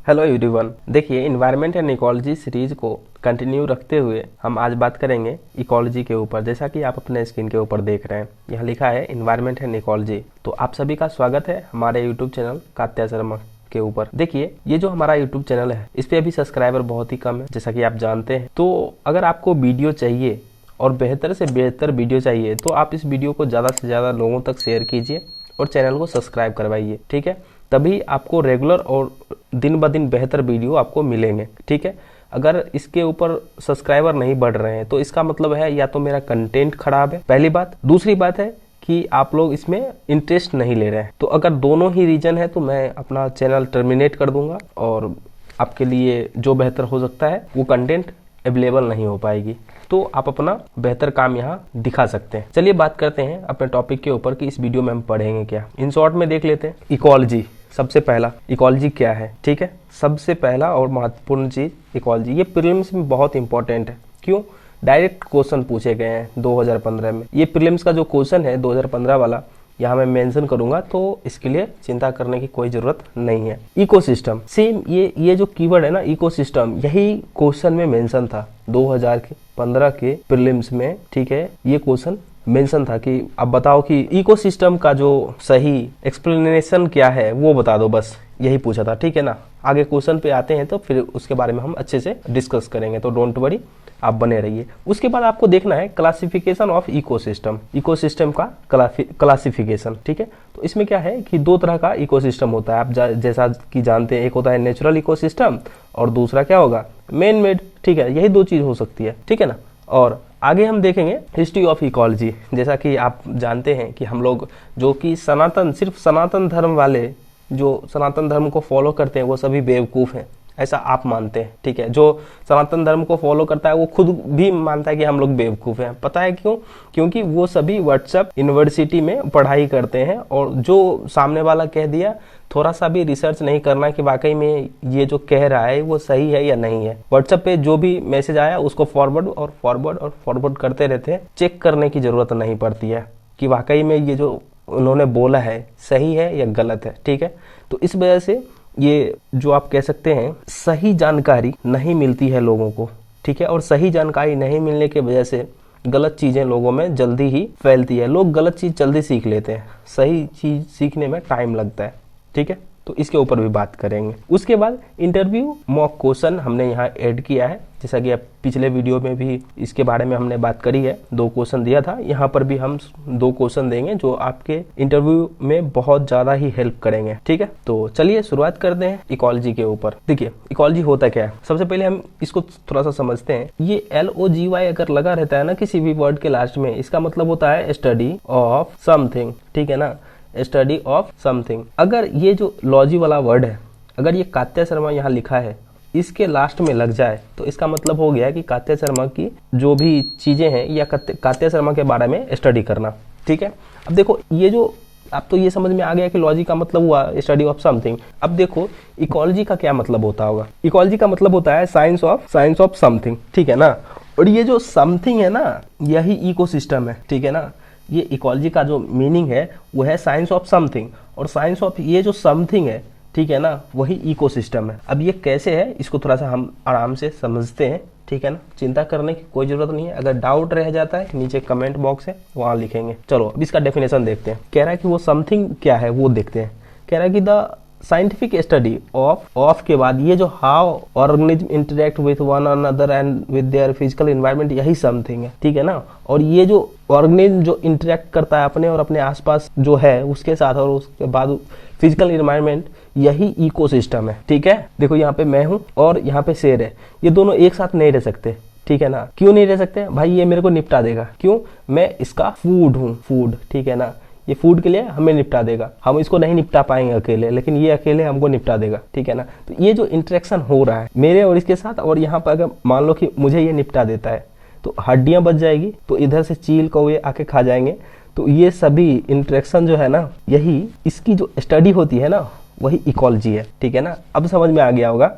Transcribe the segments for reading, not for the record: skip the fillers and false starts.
Hello everyone. देखिए, environment and ecology series को continue रखते हुए हम आज बात करेंगे इकोलॉजी के ऊपर। जैसा कि आप अपने स्क्रीन के ऊपर देख रहे हैं, यहाँ लिखा है इन्वायरमेंट एंड इकोलॉजी। तो आप सभी का स्वागत है हमारे यूट्यूब चैनल कात्या शर्मा के ऊपर। देखिए, ये जो हमारा यूट्यूब चैनल है, इस पे अभी सब्सक्राइबर बहुत ही कम है, जैसा कि आप जानते हैं। तो अगर आपको वीडियो चाहिए और बेहतर से बेहतर वीडियो चाहिए तो आप इस वीडियो को ज़्यादा से ज़्यादा लोगों तक शेयर कीजिए और चैनल को सब्सक्राइब करवाइए, ठीक है। तभी आपको रेगुलर और दिन ब दिन बेहतर वीडियो आपको मिलेंगे, ठीक है। अगर इसके ऊपर सब्सक्राइबर नहीं बढ़ रहे हैं तो इसका मतलब है या तो मेरा कंटेंट खराब है, पहली बात। दूसरी बात है कि आप लोग इसमें इंटरेस्ट नहीं ले रहे हैं। तो अगर दोनों ही रीजन है तो मैं अपना चैनल टर्मिनेट कर दूंगा और आपके लिए जो बेहतर हो सकता है वो कंटेंट अवेलेबल नहीं हो पाएगी। तो आप अपना बेहतर काम यहाँ दिखा सकते हैं। चलिए बात करते हैं अपने टॉपिक के ऊपर कि इस वीडियो में हम पढ़ेंगे क्या। इन शॉर्ट में देख लेते हैं इकोलॉजी। सबसे पहला, इकोलॉजी क्या है, ठीक है। सबसे पहला और महत्वपूर्ण चीज इकोलॉजी, ये प्रीलिम्स में बहुत इंपॉर्टेंट है। क्यों? डायरेक्ट क्वेश्चन पूछे गए हैं 2015 में। ये प्रीलिम्स का जो क्वेश्चन है 2015 वाला, यहाँ मैं मेंशन करूंगा, तो इसके लिए चिंता करने की कोई जरूरत नहीं है। इकोसिस्टम, सेम ये जो कीवर्ड है ना, इकोसिस्टम, यही क्वेश्चन में मेंशन था 2015 के प्रीलिम्स में, ठीक है। ये क्वेश्चन मेंशन था कि अब बताओ कि इकोसिस्टम का जो सही एक्सप्लेनेशन क्या है वो बता दो, बस यही पूछा था, ठीक है ना। आगे क्वेश्चन पे आते हैं तो फिर उसके बारे में हम अच्छे से डिस्कस करेंगे, तो डोंट वरी, आप बने रहिए। उसके बाद आपको देखना है क्लासिफिकेशन ऑफ इकोसिस्टम, इकोसिस्टम का क्लासिफिकेशन, ठीक है। तो इसमें क्या है कि दो तरह का इकोसिस्टम होता है, आप जैसा कि जानते हैं। एक होता है नेचुरल इकोसिस्टम और दूसरा क्या होगा, मैन मेड, ठीक है। यही दो चीज हो सकती है, ठीक है ना। और आगे हम देखेंगे हिस्ट्री ऑफ इकोलॉजी। जैसा कि आप जानते हैं कि हम लोग जो कि सिर्फ सनातन धर्म वाले, जो सनातन धर्म को फॉलो करते हैं, वो सभी बेवकूफ़ हैं, ऐसा आप मानते हैं, ठीक है। जो सनातन धर्म को फॉलो करता है वो खुद भी मानता है कि हम लोग बेवकूफ़ हैं। पता है क्यों? क्योंकि वो सभी व्हाट्सएप यूनिवर्सिटी में पढ़ाई करते हैं और जो सामने वाला कह दिया, थोड़ा सा भी रिसर्च नहीं करना कि वाकई में ये जो कह रहा है वो सही है या नहीं है। व्हाट्सएप पे जो भी मैसेज आया उसको फॉरवर्ड करते रहते हैं। चेक करने की जरूरत नहीं पड़ती है कि वाकई में ये जो उन्होंने बोला है सही है या गलत है, ठीक है। तो इस वजह से ये जो आप कह सकते हैं सही जानकारी नहीं मिलती है लोगों को, ठीक है। और सही जानकारी नहीं मिलने की वजह से गलत चीजें लोगों में जल्दी ही फैलती है। लोग गलत चीज जल्दी सीख लेते हैं, सही चीज सीखने में टाइम लगता है, ठीक है। तो इसके ऊपर भी बात करेंगे। उसके बाद इंटरव्यू मॉक क्वेश्चन हमने यहाँ ऐड किया है, जैसा कि आप पिछले वीडियो में भी इसके बारे में हमने बात करी है। 2 क्वेश्चन दिया था, यहाँ पर भी हम 2 क्वेश्चन देंगे जो आपके इंटरव्यू में बहुत ज्यादा ही हेल्प करेंगे, ठीक है। तो चलिए शुरुआत करते हैं इकोलॉजी के ऊपर। देखिए, इकोलॉजी होता क्या है, सबसे पहले हम इसको थोड़ा सा समझते हैं। ये LOGY अगर लगा रहता है ना किसी भी वर्ड के लास्ट में, इसका मतलब होता है स्टडी ऑफ समथिंग, ठीक है ना, स्टडी ऑफ समथिंग। अगर ये जो लॉजी वाला वर्ड है, अगर ये कात्या शर्मा यहाँ लिखा है, इसके लास्ट में लग जाए तो इसका मतलब हो गया कि कात्या शर्मा की जो भी चीजें हैं या कात्या शर्मा के बारे में स्टडी करना, ठीक है। अब देखो, ये जो अब तो ये समझ में आ गया कि लॉजी का मतलब हुआ स्टडी ऑफ समथिंग। अब देखो इकोलॉजी का क्या मतलब होता होगा। इकोलॉजी का मतलब होता है साइंस ऑफ समथिंग, ठीक है ना। और ये जो समथिंग है ना, यही इकोसिस्टम है, ठीक है ना। ये इकोलॉजी का जो मीनिंग है वो है साइंस ऑफ समथिंग, और साइंस ऑफ ये जो समथिंग है, ठीक है ना, वही इकोसिस्टम है। अब ये कैसे है इसको थोड़ा सा हम आराम से समझते हैं, ठीक है ना। चिंता करने की कोई जरूरत नहीं है। अगर डाउट रह जाता है नीचे कमेंट बॉक्स है, वहां लिखेंगे। चलो अब इसका डेफिनेशन देखते हैं। कह रहा है कि वो समथिंग क्या है वो देखते हैं। कह रहा है कि द साइंटिफिक स्टडी ऑफ के बाद ये जो how organism interact with one another and with their physical environment, यही समथिंग है, ठीक है ना। और ये जो ऑर्गेनिज्म जो इंटरेक्ट करता है अपने और अपने आसपास जो है उसके साथ, और उसके बाद फिजिकल एनवायरनमेंट, यही इकोसिस्टम है, ठीक है। देखो यहाँ पे मैं हूँ और यहाँ पे शेर है, ये दोनों एक साथ नहीं रह सकते, ठीक है ना। क्यों नहीं रह सकते भाई? ये मेरे को निपटा देगा। क्यों? मैं इसका फूड हूँ, फूड, ठीक है ना। ये फूड के लिए हमें निपटा देगा, हम इसको नहीं निपटा पाएंगे अकेले, लेकिन ये अकेले हमको निपटा देगा, ठीक है ना। तो ये जो इंटरेक्शन हो रहा है मेरे और इसके साथ, और यहाँ पर अगर मान लो कि मुझे ये निपटा देता है तो हड्डियां बच जाएगी, तो इधर से चील कौवे आके खा जाएंगे। तो ये सभी इंटरेक्शन जो है ना, यही इसकी जो स्टडी होती है ना, वही इकोलॉजी है, ठीक है ना। अब समझ में आ गया होगा।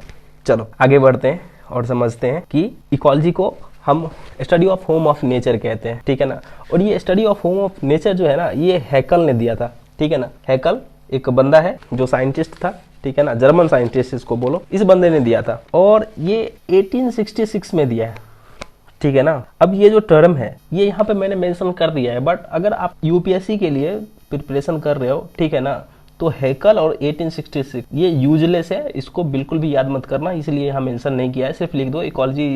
चलो आगे बढ़ते हैं और समझते हैं कि इकोलॉजी को हम study of home of nature कहते हैं, ठीक है ना। और ये study of home of nature जो है ना, ये हैकल ने दिया था, ठीक है ना। हैकल एक बंदा है जो साइंटिस्ट था, ठीक है ना, जर्मन साइंटिस्ट इसको बोलो, इस बंदे ने दिया था और ये 1866 में दिया है, ठीक है ना। अब ये जो टर्म है ये यहाँ पे मैंने मेंशन कर दिया है, बट अगर आप यूपीएससी के लिए प्रिपरेशन कर रहे हो, ठीक है ना, तो हैकल और 1866 ये यूजलेस है, इसको बिल्कुल भी याद मत करना, इसलिए यहाँ मेंशन नहीं किया है। सिर्फ लिख दो ecology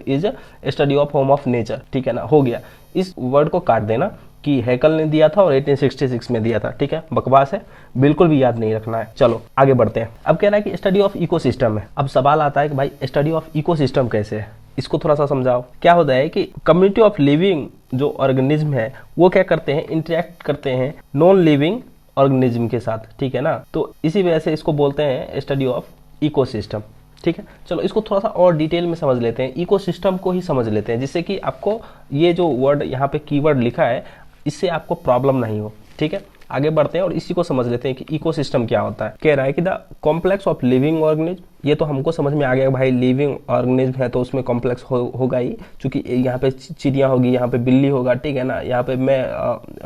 is study of home of nature, ठीक है ना, हो गया। इस वर्ड को काट देना कि हैकल ने दिया था और 1866 में दिया था, ठीक है, बकवास है, बिल्कुल भी याद नहीं रखना है। चलो आगे बढ़ते हैं। अब कह रहा है कि स्टडी ऑफ इकोसिस्टम है। अब सवाल आता है कि भाई स्टडी ऑफ इकोसिस्टम कैसे है, इसको थोड़ा सा समझाओ। क्या होता है कि कम्युनिटी ऑफ लिविंग जो ऑर्गेनिज्म है वो क्या करते हैं, इंटरेक्ट करते हैं नॉन लिविंग ऑर्गेनिज्म के साथ, ठीक है ना, तो इसी वजह से इसको बोलते हैं स्टडी ऑफ इकोसिस्टम, ठीक है। चलो इसको थोड़ा सा और डिटेल में समझ लेते हैं, इकोसिस्टम को ही समझ लेते हैं, जिससे कि आपको ये जो वर्ड यहाँ पे कीवर्ड लिखा है इससे आपको प्रॉब्लम नहीं हो, ठीक है। आगे बढ़ते हैं और इसी को समझ लेते हैं कि इकोसिस्टम क्या होता है। कह रहा है कि the complex of living organism, ये तो हमको समझ में आ गया भाई, लिविंग ऑर्गेनिज्म है तो उसमें कॉम्प्लेक्स होगा ही, क्योंकि यहाँ पे चिड़िया होगी, यहाँ पे बिल्ली होगा, ठीक है ना, यहाँ पे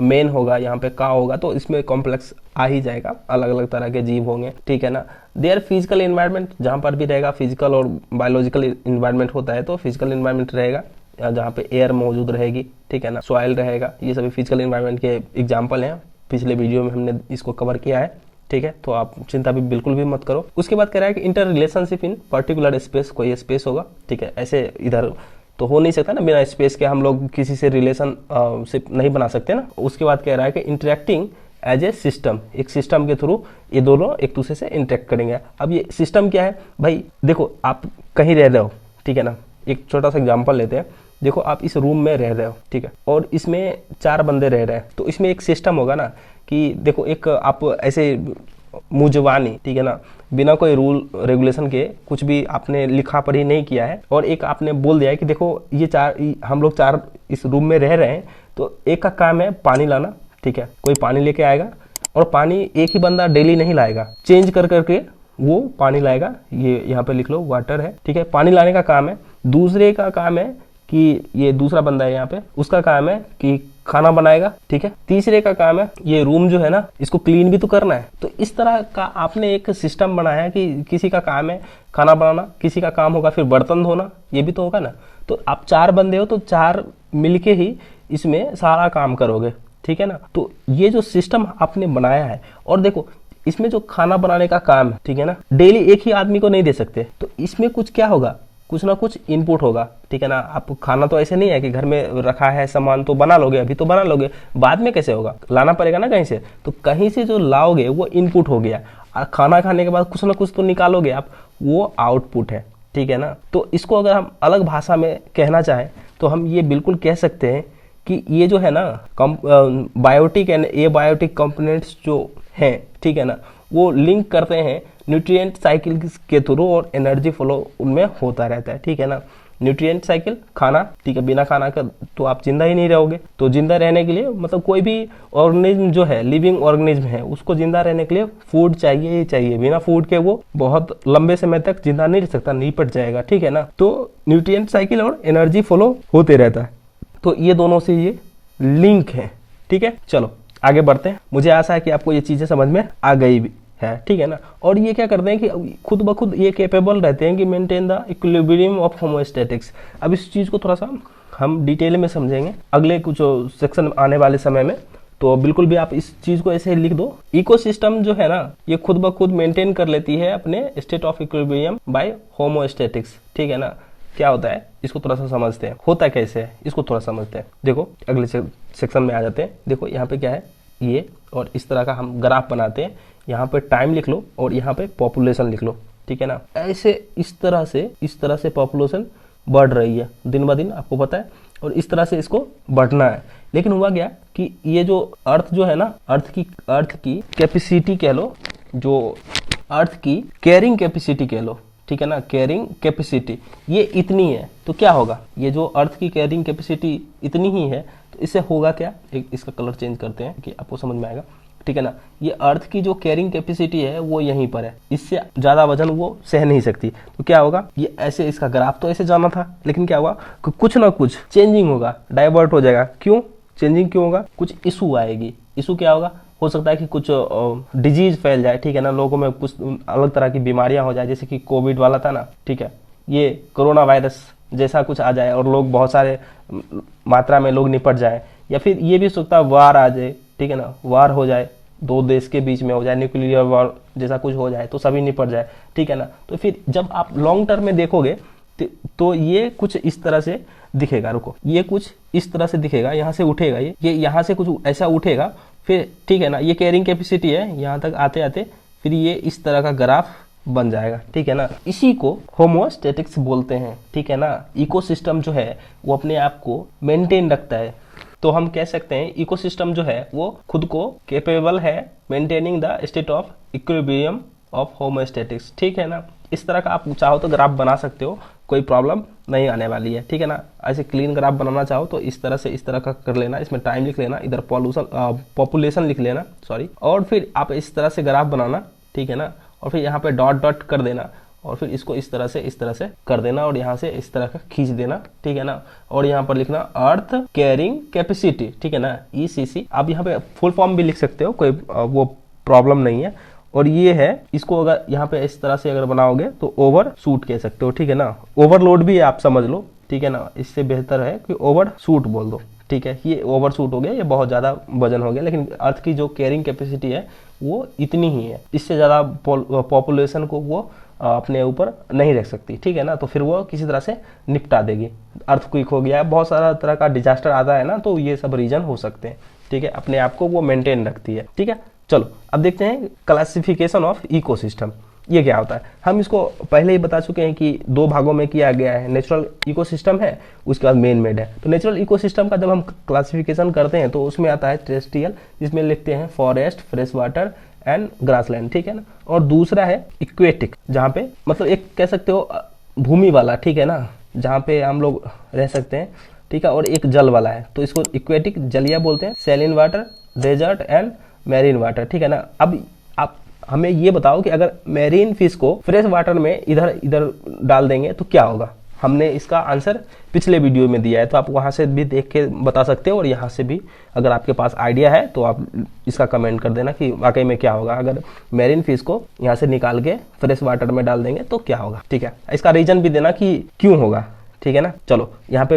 मेन होगा, यहाँ पे काऊ होगा, तो इसमें कॉम्प्लेक्स आ ही जाएगा, अलग अलग तरह के जीव होंगे, ठीक है ना। देयर फिजिकल इन्वायरमेंट, जहाँ पर भी रहेगा फिजिकल और बायोलॉजिकल इन्वायरमेंट होता है, तो फिजिकल इन्वायरमेंट रहेगा जहाँ पे एयर मौजूद रहेगी, ठीक है ना, सॉइल रहेगा, ये सभी फिजिकल इन्वायरमेंट के एग्जाम्पल हैं। पिछले वीडियो में हमने इसको कवर किया है, ठीक है, तो आप चिंता भी बिल्कुल भी मत करो। उसके बाद कह रहा है कि inter relationship in particular space, कोई स्पेस होगा, ठीक है, ऐसे इधर तो हो नहीं सकता ना, बिना स्पेस के हम लोग किसी से रिलेशनशिप नहीं बना सकते ना। उसके बाद कह रहा है कि इंटरेक्टिंग एज ए सिस्टम, एक सिस्टम के थ्रू ये दोनों एक दूसरे से इंटरेक्ट करेंगे। अब ये सिस्टम क्या है भाई, देखो आप कहीं रह रहे हो, ठीक है ना, एक छोटा सा एग्जाम्पल लेते हैं। देखो आप इस रूम में रह रहे हो, ठीक है, और इसमें 4 बंदे रह रहे हैं, तो इसमें एक सिस्टम होगा ना कि देखो एक आप ऐसे मुजवानी, ठीक है ना, बिना कोई रूल रेगुलेशन के कुछ भी आपने लिखा पढ़ी नहीं किया है और एक आपने बोल दिया है कि देखो ये हम लोग 4 इस रूम में रह रहे हैं, तो एक का काम है पानी लाना, ठीक है, कोई पानी लेके आएगा और पानी एक ही बंदा डेली नहीं लाएगा, चेंज कर करके वो पानी लाएगा, ये यहाँ पे लिख लो वाटर है, ठीक है, पानी लाने का काम है। दूसरे का काम है कि ये दूसरा बंदा है यहाँ पे, उसका काम है कि खाना बनाएगा, ठीक है। तीसरे का काम है ये रूम जो है ना इसको क्लीन भी तो करना है। तो इस तरह का आपने एक सिस्टम बनाया है कि किसी का काम है खाना बनाना, किसी का काम होगा फिर बर्तन धोना, ये भी तो होगा ना। तो आप 4 बंदे हो तो 4 मिलके ही इसमें सारा काम करोगे, ठीक है ना। तो ये जो सिस्टम आपने बनाया है, और देखो इसमें जो खाना बनाने का काम है, ठीक है ना, डेली एक ही आदमी को नहीं दे सकते, तो इसमें कुछ क्या होगा, कुछ ना कुछ इनपुट होगा, ठीक है ना। आप खाना तो ऐसे नहीं है कि घर में रखा है सामान तो बना लोगे, अभी तो बना लोगे, बाद में कैसे होगा, लाना पड़ेगा ना कहीं से, तो कहीं से जो लाओगे वो इनपुट हो गया। खाना खाने के बाद कुछ ना कुछ तो निकालोगे आप, वो आउटपुट है, ठीक है ना। तो इसको अगर हम अलग भाषा में कहना चाहें तो हम ये बिल्कुल कह सकते हैं कि ये जो है ना बायोटिक एंड एबायोटिक कंपोनेंट्स जो हैं, ठीक है ना, वो लिंक करते हैं न्यूट्रिएंट साइकिल के थ्रू और एनर्जी फ्लो उनमें होता रहता है, ठीक है ना। न्यूट्रिएंट साइकिल, खाना, ठीक है, बिना खाना का तो आप जिंदा ही नहीं रहोगे। तो जिंदा रहने के लिए मतलब कोई भी ऑर्गेनिज्म जो है, लिविंग ऑर्गेनिज्म है, उसको जिंदा रहने के लिए फूड चाहिए ही चाहिए, बिना फूड के वो बहुत लंबे समय तक जिंदा नहीं रह सकता, निपट जाएगा, ठीक है ना। तो न्यूट्रिएंट साइकिल और एनर्जी फ्लो होते रहता है, तो ये दोनों से ये लिंक है, ठीक है। चलो आगे बढ़ते हैं, मुझे आशा है कि आपको ये चीजें समझ में आ गई है, ठीक है ना। और ये क्या करते हैं कि खुद ब खुद ये कैपेबल रहते हैं कि मेंटेन द इक्विलिब्रियम ऑफ होमोस्टैटिक्स। अब इस चीज को थोड़ा सा हम डिटेल में समझेंगे अगले कुछ सेक्शन आने वाले समय में, तो बिल्कुल भी आप इस चीज को ऐसे ही लिख दो। इकोसिस्टम जो है ना ये खुद ब खुद मेंटेन कर लेती है अपने स्टेट ऑफ इक्विलिब्रियम बाय होमोस्टैटिक्स, ठीक है ना। क्या होता है इसको थोड़ा सा समझते हैं, होता कैसे है इसको थोड़ा समझते हैं। देखो अगले सेक्शन में आ जाते हैं। देखो यहाँ पे क्या है ये, और इस तरह का हम ग्राफ बनाते हैं, यहाँ पे टाइम लिख लो और यहाँ पे पॉपुलेशन लिख लो, ठीक है ना। ऐसे इस तरह से पॉपुलेशन बढ़ रही है दिन ब दिन, आपको पता है, और इस तरह से इसको बढ़ना है। लेकिन हुआ क्या कि ये जो अर्थ जो है ना, अर्थ की कैपेसिटी कह लो, जो अर्थ की कैरिंग कैपेसिटी कह लो, ठीक है ना, कैरिंग कैपेसिटी ये इतनी है, तो क्या होगा, ये जो अर्थ की कैरिंग कैपेसिटी इतनी ही है, तो इससे होगा क्या, एक इसका कलर चेंज करते हैं कि आपको समझ में आएगा, ठीक है ना। ये अर्थ की जो कैरिंग कैपेसिटी है वो यहीं पर है, इससे ज्यादा वजन वो सह नहीं सकती, तो क्या होगा, ये ऐसे इसका ग्राफ तो ऐसे जाना था, लेकिन क्या हुआ कुछ ना कुछ चेंजिंग होगा, डाइवर्ट हो जाएगा। क्यों चेंजिंग क्यों होगा, कुछ इशू आएगी। इशू क्या होगा, हो सकता है कि कुछ डिजीज फैल जाए, ठीक है ना, लोगों में कुछ अलग तरह की बीमारियां हो जाए, जैसे कि कोविड वाला था ना, ठीक है, ये कोरोना वायरस जैसा कुछ आ जाए और लोग बहुत सारे मात्रा में लोग निपट जाए, या फिर ये भी हो सकता है वार आ जाए, ठीक है ना, वार हो जाए, दो देश के बीच में हो जाए, न्यूक्लियर वार जैसा कुछ हो जाए तो सभी निपट जाए, ठीक है ना। तो फिर जब आप लॉन्ग टर्म में देखोगे तो ये कुछ इस तरह से दिखेगा, रुको, ये कुछ इस तरह से दिखेगा, यहाँ से उठेगा, ये यहाँ से कुछ ऐसा उठेगा, फिर ठीक है ना, ये कैरिंग कैपेसिटी है, यहाँ तक आते आते फिर ये इस तरह का ग्राफ बन जाएगा, ठीक है ना। इसी को होमोस्टैटिक्स बोलते हैं, ठीक है ना। इकोसिस्टम जो है वो अपने आप को मेंटेन रखता है, तो हम कह सकते हैं इकोसिस्टम जो है वो खुद को कैपेबल है maintaining the state of equilibrium of homeostatics, ठीक है ना। इस तरह का आप चाहो तो ग्राफ बना सकते हो, कोई प्रॉब्लम नहीं आने वाली है, ठीक है ना। ऐसे क्लीन ग्राफ बनाना चाहो तो इस तरह से इस तरह का कर लेना, इसमें टाइम लिख लेना, इधर पॉपुलेशन लिख लेना, सॉरी, और फिर आप इस तरह से ग्राफ बनाना, ठीक है ना, और फिर यहाँ पे डॉट डॉट कर देना, और फिर इसको इस तरह से कर देना, और यहाँ से इस तरह का खींच देना, ठीक है ना। और यहाँ पर लिखना अर्थ कैरिंग कैपेसिटी, ठीक है ना, ECC। आप यहाँ पे फुल फॉर्म भी लिख सकते हो, कोई वो प्रॉब्लम नहीं है। और ये है, इसको अगर यहाँ पे इस तरह से अगर बनाओगे तो ओवर शूट कह सकते हो, ठीक है ना। ओवरलोड भी आप समझ लो, ठीक है ना, इससे बेहतर है कि ओवर शूट बोल दो, ठीक है। ये ओवर शूट हो गया, ये बहुत ज़्यादा वजन हो गया, लेकिन अर्थ की जो कैरिंग कैपेसिटी है वो इतनी ही है, इससे ज़्यादा पॉपुलेशन को वो अपने ऊपर नहीं रख सकती, ठीक है ना। तो फिर वो किसी तरह से निपटा देगी। अर्थक्वेक हो गया, बहुत सारा तरह का डिजास्टर आता है ना, तो ये सब रीजन हो सकते हैं, ठीक है। अपने आप को वो मेंटेन रखती है, ठीक है। चलो अब देखते हैं क्लासिफिकेशन ऑफ इकोसिस्टम, ये क्या होता है। हम इसको पहले ही बता चुके हैं कि दो भागों में किया गया है, नेचुरल इकोसिस्टम है, उसके बाद मैन मेड है। तो नेचुरल इकोसिस्टम का जब हम क्लासिफिकेशन करते हैं तो उसमें आता है टेरेस्ट्रियल, जिसमें लिखते हैं forest, fresh water and grassland, ठीक है ना। और दूसरा है इक्वेटिक, जहाँ पे मतलब एक कह सकते हो भूमि वाला, ठीक है ना, जहाँ पे हम लोग रह सकते हैं, ठीक है। और एक जल वाला है, तो इसको इक्वेटिक जलिया बोलते हैं, saline water, desert and marine water, ठीक है ना। अब आप हमें ये बताओ कि अगर मैरीन फिश को फ्रेश वाटर में इधर इधर डाल देंगे तो क्या होगा। हमने इसका आंसर पिछले वीडियो में दिया है, तो आप वहां से भी देख के बता सकते हो, और यहाँ से भी अगर आपके पास आइडिया है तो आप इसका कमेंट कर देना कि वाकई में क्या होगा। अगर मैरीन फिश को यहाँ से निकाल के फ्रेश वाटर में डाल देंगे तो क्या होगा, ठीक है। इसका रीजन भी देना कि क्यों होगा, ठीक है ना। चलो यहाँ पे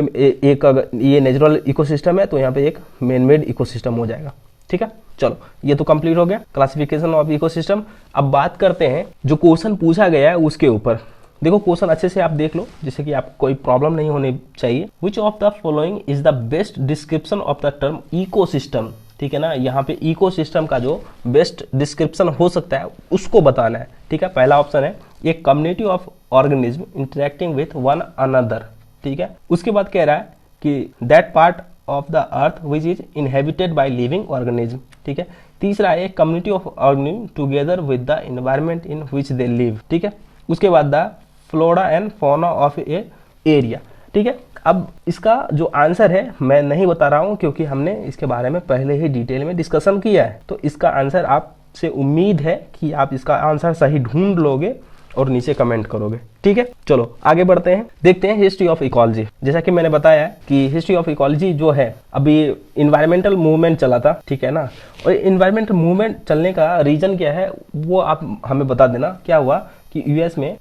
एक अगर ये नेचुरल इकोसिस्टम है तो यहाँ पे एक मैन मेड इकोसिस्टम हो जाएगा, ठीक है। चलो ये तो कंप्लीट हो गया क्लासिफिकेशन ऑफ इकोसिस्टम। अब बात करते हैं जो क्वेश्चन पूछा गया है उसके ऊपर। देखो क्वेश्चन अच्छे से आप देख लो, जिससे कि आपको कोई प्रॉब्लम नहीं होनी चाहिए। Which of the following is the best description of the term ecosystem, ठीक है ना। यहाँ पे इकोसिस्टम का जो बेस्ट डिस्क्रिप्शन हो सकता है उसको बताना है, ठीक है। पहला ऑप्शन है a community of organism interacting with one another, ठीक है। उसके बाद कह रहा है कि that part of the earth which is inhabited by living organism, ठीक है। तीसरा है community of organism together with the environment in which they live, ठीक है। उसके बाद the flora and fauna of A area, ठीक है। अब इसका जो आंसर है मैं नहीं बता रहा हूं, क्योंकि हमने इसके बारे में पहले ही डिटेल में डिस्कशन किया है। तो इसका आंसर आपसे उम्मीद है कि आप इसका आंसर सही ढूंढ लोगे और नीचे कमेंट करोगे, ठीक है। चलो आगे बढ़ते हैं, देखते हैं हिस्ट्री ऑफ इकोलॉजी। जैसा कि मैंने बताया कि हिस्ट्री ऑफ इकोलॉजी जो है, अभी इन्वायरमेंटल मूवमेंट चला था, ठीक है ना। और इन्वायरमेंटल मूवमेंट चलने का रीजन क्या है वो आप हमें बता देना। क्या हुआ कि यूएस में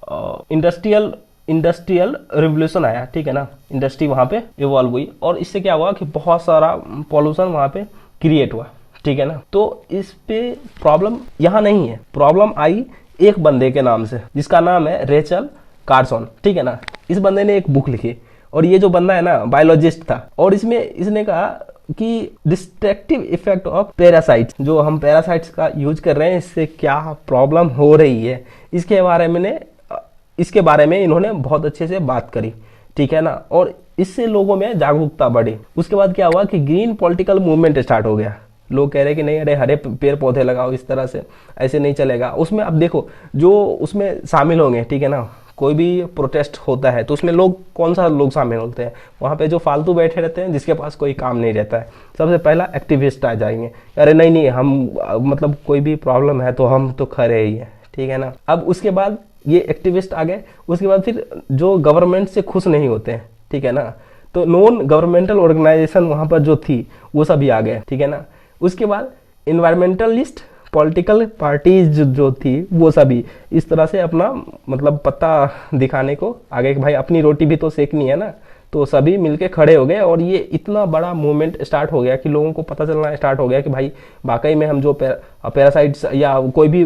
इंडस्ट्रियल रिवोल्यूशन आया, ठीक है ना। इंडस्ट्री वहां पे इवॉल्व हुई, और इससे क्या हुआ कि बहुत सारा पॉल्यूशन वहां पे क्रिएट हुआ, ठीक है ना। तो इस पे प्रॉब्लम यहाँ नहीं है, प्रॉब्लम आई एक बंदे के नाम से, जिसका नाम है रेचल कार्सन, ठीक है ना। इस बंदे ने एक बुक लिखी, और ये जो बंदा है ना बायोलॉजिस्ट था, और इसमें इसने कहा कि डिस्ट्रक्टिव इफेक्ट ऑफ पैरासाइट्स, जो हम पैरासाइट्स का यूज कर रहे हैं, इससे क्या प्रॉब्लम हो रही है, इसके बारे में इन्होंने बहुत अच्छे से बात करी, ठीक है ना। और इससे लोगों में जागरूकता बढ़ी। उसके बाद क्या हुआ कि ग्रीन पॉलिटिकल मूवमेंट स्टार्ट हो गया। लोग कह रहे कि नहीं, अरे हरे पेड़ पौधे लगाओ, इस तरह से ऐसे नहीं चलेगा। उसमें अब देखो जो उसमें शामिल होंगे, ठीक है ना, कोई भी प्रोटेस्ट होता है तो उसमें लोग कौन सा लोग शामिल होते हैं, वहाँ पे जो फालतू बैठे रहते हैं, जिसके पास कोई काम नहीं रहता है। सबसे पहला एक्टिविस्ट आ जाएंगे, अरे नहीं हम मतलब कोई भी प्रॉब्लम है तो हम तो खड़े ही हैं, ठीक है ना। अब उसके बाद ये एक्टिविस्ट आ गए, उसके बाद फिर जो गवर्नमेंट से खुश नहीं होते हैं, ठीक है ना, तो नॉन गवर्नमेंटल ऑर्गेनाइजेशन वहाँ पर जो थी वो सभी आ गए, ठीक है ना। उसके बाद इन्वायरमेंटलिस्ट पॉलिटिकल पार्टीज जो थी वो सभी इस तरह से अपना मतलब पत्ता दिखाने को आगे कि भाई अपनी रोटी भी तो सेकनी है ना, तो सभी मिलके खड़े हो गए और ये इतना बड़ा मूवमेंट स्टार्ट हो गया कि लोगों को पता चलना स्टार्ट हो गया कि भाई वाकई में हम जो पैरासाइट्स या कोई भी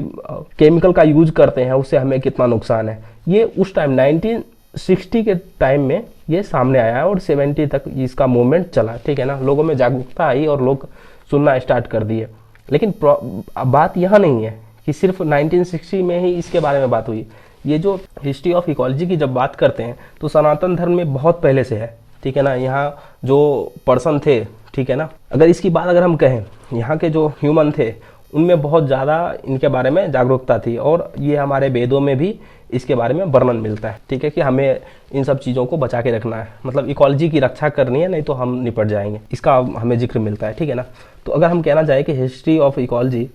केमिकल का यूज करते हैं उससे हमें कितना नुकसान है। ये उस टाइम 1960 के टाइम में ये सामने आया और 70 तक इसका मूवमेंट चला, ठीक है ना। लोगों में जागरूकता आई और लोग सुनना स्टार्ट कर दिए। लेकिन बात यहाँ नहीं है कि सिर्फ 1960 में ही इसके बारे में बात हुई। ये जो हिस्ट्री ऑफ इकोलॉजी की जब बात करते हैं तो सनातन धर्म में बहुत पहले से है, ठीक है ना। यहाँ जो पर्सन थे, ठीक है ना, अगर इसकी बात अगर हम कहें, यहाँ के जो ह्यूमन थे उनमें बहुत ज़्यादा इनके बारे में जागरूकता थी और ये हमारे वेदों में भी इसके बारे में वर्णन मिलता है, ठीक है, कि हमें इन सब चीज़ों को बचा के रखना है, मतलब इकोलॉजी की रक्षा करनी है, नहीं तो हम निपट जाएंगे, इसका हमें जिक्र मिलता है, ठीक है ना। तो अगर हम कहना चाहें कि हिस्ट्री ऑफ इकोलॉजी,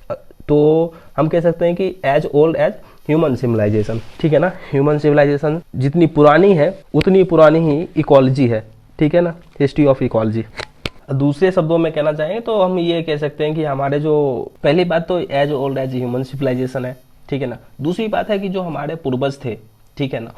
तो हम कह सकते हैं कि as old as human civilization, ठीक है ना। ह्यूमन सिविलाइजेशन जितनी पुरानी है उतनी पुरानी ही इकोलॉजी है, ठीक है ना, हिस्ट्री ऑफ इकोलॉजी। दूसरे शब्दों में कहना चाहें तो हम ये कह सकते हैं कि हमारे जो पहली बात तो as old as human civilization है, ठीक है ना। दूसरी बात है कि जो हमारे पूर्वज थे, ठीक है ना,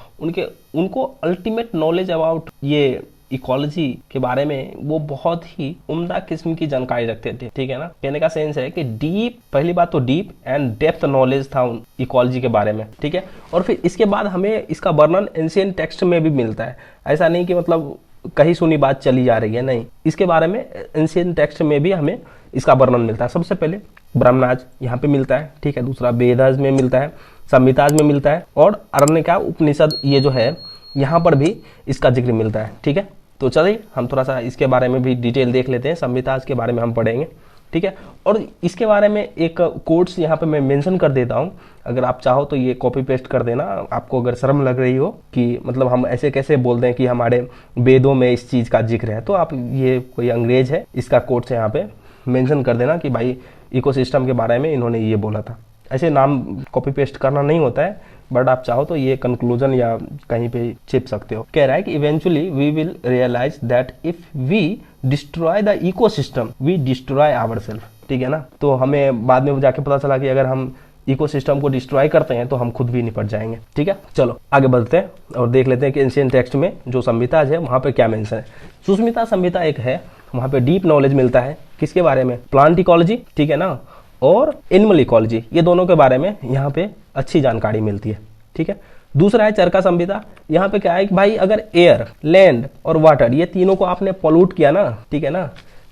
उनको अल्टीमेट नॉलेज अबाउट ये इकोलॉजी के बारे में वो बहुत ही उम्दा किस्म की जानकारी रखते थे, ठीक है ना। कहने का सेंस है कि डीप, पहली बात तो डीप एंड डेप्थ नॉलेज था उन इकोलॉजी के बारे में, ठीक है। और फिर इसके बाद हमें इसका वर्णन एंशिएंट टेक्स्ट में भी मिलता है। ऐसा नहीं कि मतलब कहीं सुनी बात चली जा रही है, नहीं, इसके बारे में एंशिएंट टेक्स्ट में भी हमें इसका वर्णन मिलता है। सबसे पहले ब्रह्मराज यहाँ पे मिलता है, ठीक है। दूसरा वेदास में मिलता है, संहिताज में मिलता है और अरण्यका उपनिषद ये जो है यहाँ पर भी इसका जिक्र मिलता है, ठीक है। तो चलिए हम थोड़ा सा इसके बारे में भी डिटेल देख लेते हैं। संहिताज के बारे में हम पढ़ेंगे, ठीक है। और इसके बारे में एक कोट्स यहाँ पे मैं मेंशन कर देता हूँ, अगर आप चाहो तो ये कॉपी पेस्ट कर देना। आपको अगर शर्म लग रही हो कि मतलब हम ऐसे कैसे बोल दें कि हमारे वेदों में इस चीज़ का जिक्र है, तो आप ये कोई अंग्रेज है इसका कोट्स यहाँ पे मेंशन कर देना कि भाई इकोसिस्टम के बारे में इन्होंने ये बोला था। ऐसे नाम कॉपी पेस्ट करना नहीं होता है, बट आप चाहो तो ये कंक्लूजन या कहीं पे छिप सकते हो। कह रहा है कि eventually we will realize that if we destroy the ecosystem we destroy ourselves, ठीक है ना। तो हमें बाद में जाके पता चला कि अगर हम इकोसिस्टम को डिस्ट्रॉय करते हैं तो हम खुद भी निपट जाएंगे, ठीक है। चलो आगे बढ़ते हैं और देख लेते हैं कि एंशिएंट टेक्स्ट में जो संहिताज है वहाँ पे क्या मेंशन है। सुस्मिता संहिता एक है, वहाँ पे डीप नॉलेज मिलता है किसके बारे में, प्लांट इकोलॉजी, ठीक है ना, और एनिमल इकोलॉजी, ये दोनों के बारे में यहाँ पे अच्छी जानकारी मिलती है, ठीक है। दूसरा है चरका संहिता। यहाँ पे क्या है कि भाई अगर एयर, लैंड और वाटर ये तीनों को आपने पॉल्यूट किया ना, ठीक है ना,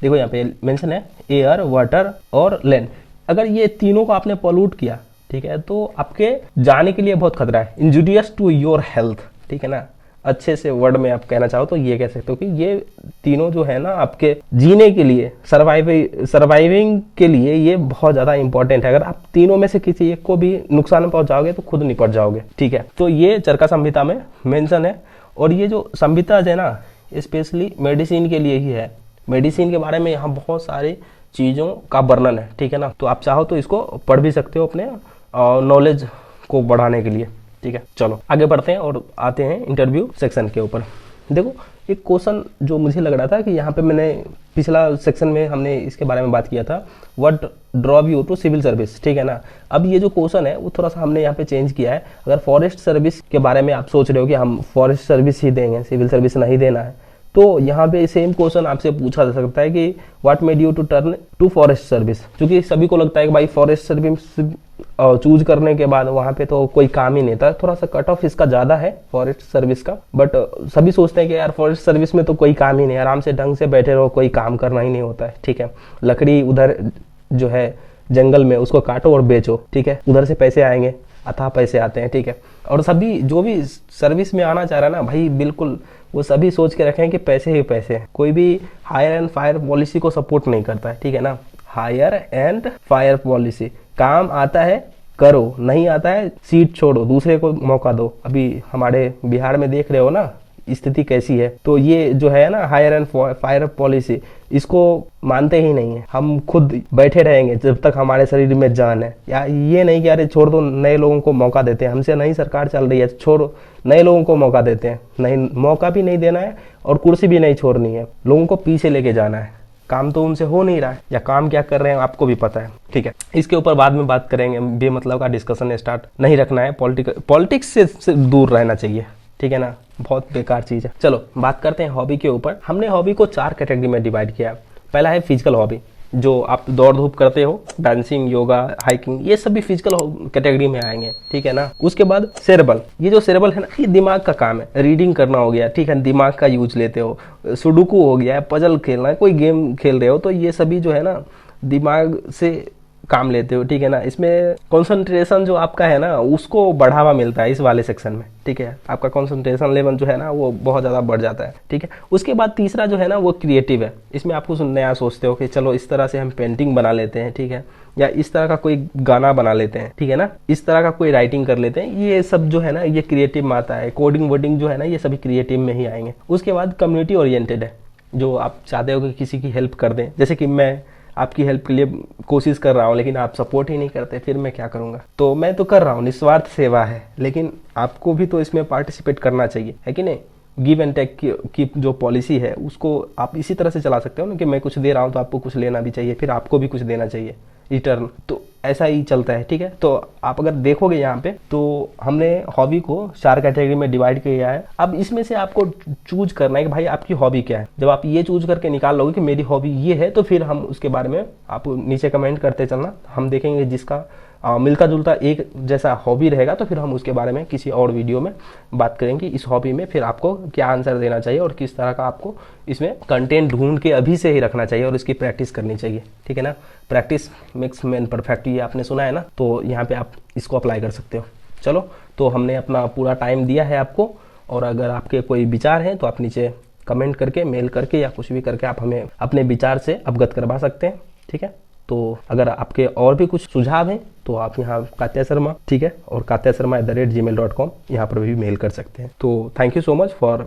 देखो यहाँ पे मेंशन है एयर, वाटर और लैंड, अगर ये तीनों को आपने पॉल्यूट किया, ठीक है, तो आपके जाने के लिए बहुत खतरा है, इंजूरियस टू योर हेल्थ, ठीक है ना। अच्छे से वर्ड में आप कहना चाहो तो ये कह सकते हो कि ये तीनों जो है ना आपके जीने के लिए, सर्वाइविंग के लिए ये बहुत ज्यादा इंपॉर्टेंट है। अगर आप तीनों में से किसी एक को भी नुकसान पहुंचाओगे तो खुद निपट जाओगे, ठीक है। तो ये चरका संहिता में मेंशन है। और ये जो संहिता है ना स्पेशली मेडिसिन के लिए ही है, मेडिसिन के बारे में यहाँ बहुत सारी चीजों का वर्णन है, ठीक है ना। तो आप चाहो तो इसको पढ़ भी सकते हो अपने नॉलेज को बढ़ाने के लिए, ठीक है। चलो आगे बढ़ते हैं और आते हैं इंटरव्यू सेक्शन के ऊपर। देखो एक क्वेश्चन जो मुझे लग रहा था कि यहाँ पे मैंने पिछला सेक्शन में हमने इसके बारे में बात किया था, what drove you to civil service, ठीक है ना। अब ये जो क्वेश्चन है वो थोड़ा सा हमने यहाँ पे चेंज किया है। अगर फॉरेस्ट सर्विस के बारे में आप सोच रहे हो कि हम फॉरेस्ट सर्विस ही देंगे, सिविल सर्विस नहीं देना है, तो यहाँ पे सेम क्वेश्चन आपसे पूछा जा सकता है कि what made you to turn to forest service, क्योंकि सभी को लगता है कि भाई फॉरेस्ट सर्विस चूज करने के बाद वहाँ पे तो कोई काम ही नहीं था, थोड़ा सा कट ऑफ इसका ज्यादा है फॉरेस्ट सर्विस का, बट सभी सोचते हैं कि यार फॉरेस्ट सर्विस में तो कोई काम ही नहीं, आराम से ढंग से बैठे रहो, कोई काम करना ही नहीं होता है, ठीक है। लकड़ी उधर जो है जंगल में उसको काटो और बेचो, ठीक है, उधर से पैसे आएंगे, अथाह पैसे आते हैं, ठीक है। और सभी जो भी सर्विस में आना चाह रहा है ना भाई, बिल्कुल वो सभी सोच के रखें कि पैसे ही पैसे हैं, कोई भी हायर एंड फायर पॉलिसी को सपोर्ट नहीं करता है, ठीक है ना। हायर एंड फायर पॉलिसी, काम आता है करो, नहीं आता है सीट छोड़ो, दूसरे को मौका दो। अभी हमारे बिहार में देख रहे हो ना स्थिति कैसी है, तो ये जो है ना हायर एंड फायर पॉलिसी, इसको मानते ही नहीं है। हम खुद बैठे रहेंगे जब तक हमारे शरीर में जान है, या ये नहीं कि अरे छोड़ दो, नए लोगों को मौका देते हैं, हमसे नई सरकार चल रही है, छोड़ो, नए लोगों को मौका देते हैं, नहीं मौका भी नहीं देना है और कुर्सी भी नहीं छोड़नी है, लोगों को पीछे लेके जाना है, काम तो उनसे हो नहीं रहा है, या काम क्या कर रहे हैं आपको भी पता है, ठीक है। इसके ऊपर बाद में बात करेंगे, बेमतलब का डिस्कशन स्टार्ट नहीं रखना है, पॉलिटिक्स से दूर रहना चाहिए, ठीक है ना, बहुत बेकार चीज़ है। चलो बात करते हैं हॉबी के ऊपर। हमने हॉबी को 4 कैटेगरी में डिवाइड किया। पहला है फिजिकल हॉबी, जो आप दौड़ धूप करते हो, डांसिंग, योगा, हाइकिंग, ये सब भी फिजिकल कैटेगरी में आएंगे, ठीक है ना। उसके बाद सेरेबल, ये जो सेरेबल है ना, ये दिमाग का काम है, रीडिंग करना हो गया, ठीक है, दिमाग का यूज लेते हो, सुडुकू हो गया, पजल खेलना है, कोई गेम खेल रहे हो, तो ये सभी जो है ना दिमाग से काम लेते हो, ठीक है ना। इसमें कंसंट्रेशन जो आपका है ना उसको बढ़ावा मिलता है इस वाले सेक्शन में, ठीक है। आपका कंसंट्रेशन लेवल जो है ना वो बहुत ज़्यादा बढ़ जाता है, ठीक है। उसके बाद तीसरा जो है ना वो क्रिएटिव है। इसमें आप कुछ नया सोचते हो कि चलो इस तरह से हम पेंटिंग बना लेते हैं, ठीक है, या इस तरह का कोई गाना बना लेते हैं, ठीक है ना, इस तरह का कोई राइटिंग कर लेते हैं। ये सब जो है ना ये क्रिएटिव में आता है। कोडिंग वोडिंग जो है ना ये सभी क्रिएटिव में ही आएंगे। उसके बाद कम्युनिटी ओरिएंटेड है, जो आप चाहते हो कि किसी की हेल्प कर दें, जैसे कि मैं आपकी हेल्प के लिए कोशिश कर रहा हूँ लेकिन आप सपोर्ट ही नहीं करते, फिर मैं क्या करूँगा। तो मैं तो कर रहा हूँ, निस्वार्थ सेवा है, लेकिन आपको भी तो इसमें पार्टिसिपेट करना चाहिए, है कि नहीं। गिव एंड टेक की जो पॉलिसी है उसको आप इसी तरह से चला सकते हो ना, कि मैं कुछ दे रहा हूँ तो आपको कुछ लेना भी चाहिए, फिर आपको भी कुछ देना चाहिए रिटर्न, तो ऐसा ही चलता है, ठीक है। तो आप अगर देखोगे यहाँ पे तो हमने हॉबी को 4 कैटेगरी में डिवाइड किया है। अब इसमें से आपको चूज करना है कि भाई आपकी हॉबी क्या है। जब आप ये चूज करके निकाल लोगे कि मेरी हॉबी ये है, तो फिर हम उसके बारे में आप नीचे कमेंट करते चलना, हम देखेंगे जिसका मिलता जुलता एक जैसा हॉबी रहेगा तो फिर हम उसके बारे में किसी और वीडियो में बात करेंगे। इस हॉबी में फिर आपको क्या आंसर देना चाहिए और किस तरह का आपको इसमें कंटेंट ढूंढ के अभी से ही रखना चाहिए और इसकी प्रैक्टिस करनी चाहिए, ठीक है ना। प्रैक्टिस मेक्स मैन परफेक्ट, ये आपने सुना है ना, तो यहाँ पे आप इसको अप्लाई कर सकते हो। चलो, तो हमने अपना पूरा टाइम दिया है आपको, और अगर आपके कोई विचार हैं तो आप नीचे कमेंट करके, मेल करके या कुछ भी करके आप हमें अपने विचार से अवगत करवा सकते हैं, ठीक है। तो अगर आपके और भी कुछ सुझाव हैं तो आप यहाँ कात्या शर्मा, ठीक है, और katyasharma@gmail.com यहाँ पर भी मेल कर सकते हैं। तो thank you so much for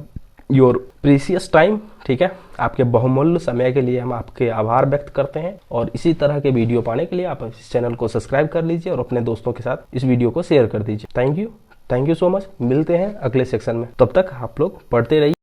your precious time, ठीक है। आपके बहुमूल्य समय के लिए हम आपके आभार व्यक्त करते हैं, और इसी तरह के वीडियो पाने के लिए आप इस चैनल को सब्सक्राइब कर लीजिए और अपने दोस्तों के साथ इस वीडियो को शेयर कर दीजिए। Thank you so much. मिलते हैं अगले सेक्शन में, तब तक आप लोग पढ़ते रहिए।